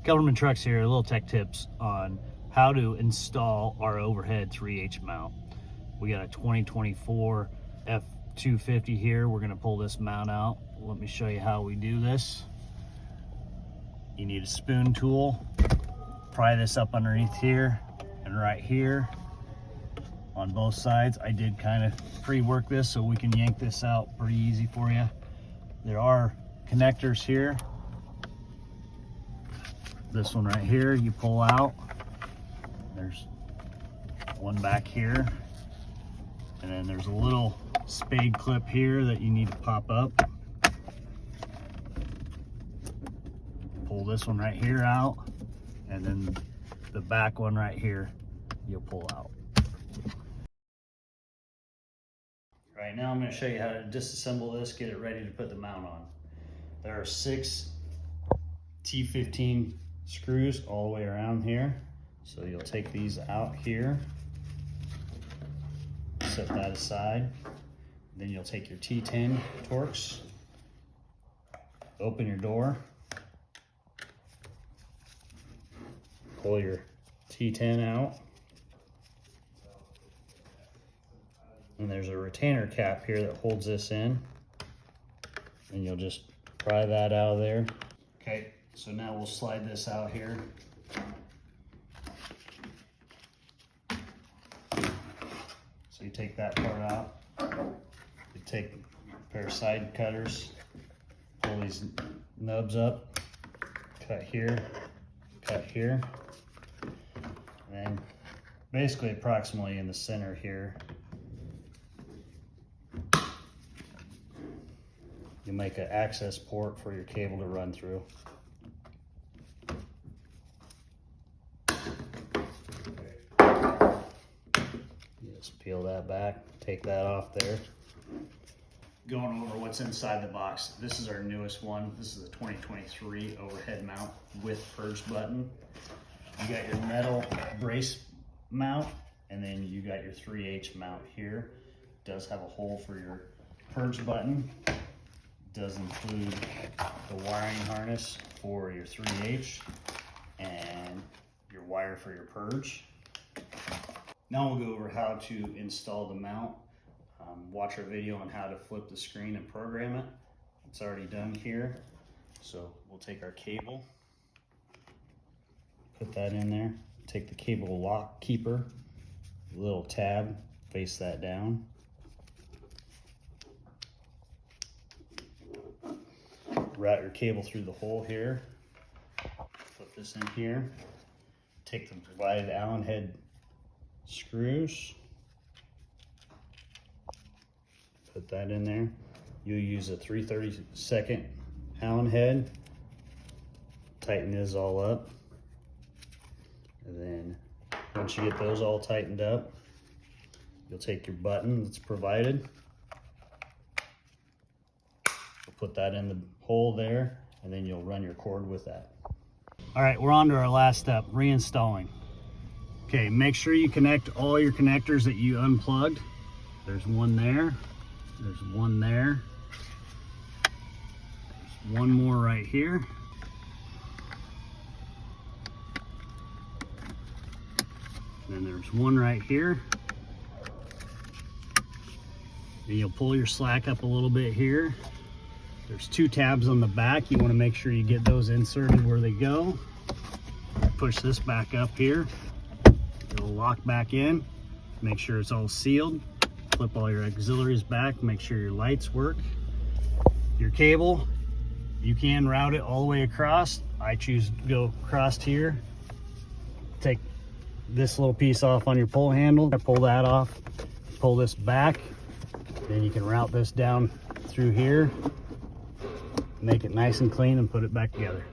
Kelderman Trucks here, little tech tips on how to install our overhead 3H mount. We got a 2024 F250 here. We're gonna pull this mount out. Let me show you how we do this. You need a spoon tool. Pry this up underneath here and right here on both sides. I did kind of pre-work this so we can yank this out pretty easy for you. There are connectors here. This one right here you pull out. There's one back here, and then there's a little spade clip here that you need to pop up. Pull this one right here out, and then the back one right here you'll pull out. Right now I'm going to show you how to disassemble this, get it ready to put the mount on. There are 6 T15 screws all the way around here. So you'll take these out here, set that aside. Then you'll take your T10 Torx, open your door, pull your T10 out, and there's a retainer cap here that holds this in, and you'll just pry that out of there. Okay, so now we'll slide this out here. So you take that part out, you take a pair of side cutters, pull these nubs up, cut here, and then basically approximately in the center here, you make an access port for your cable to run through. Just peel that back, take that off there. Going over what's inside the box. This is our newest one. This is a 2023 overhead mount with purge button. You got your metal brace mount, and then you got your 3H mount here. It does have a hole for your purge button. It does include the wiring harness for your 3H and your wire for your purge. Now we'll go over how to install the mount. Watch our video on how to flip the screen and program it. It's already done here. So we'll take our cable, put that in there, take the cable lock keeper, little tab, face that down. Route your cable through the hole here, put this in here, take the provided Allen head screws, put that in there. You'll use a 3/32 Allen head, tighten this all up, and then once you get those all tightened up, you'll take your button that's provided, put that in the hole there, and then you'll run your cord with that. All right, we're on to our last step, reinstalling. Okay, make sure you connect all your connectors that you unplugged. There's one there, there's one there, there's one more right here, and then there's one right here. And you'll pull your slack up a little bit here. There's 2 tabs on the back. You want to make sure you get those inserted where they go. Push this back up here. It'll lock back in. Make sure it's all sealed. Flip all your auxiliaries back. Make sure your lights work. Your cable, you can route it all the way across. I choose to go across here. Take this little piece off on your pull handle. Pull that off. Pull this back. Then you can route this down through here. Make it nice and clean and put it back together.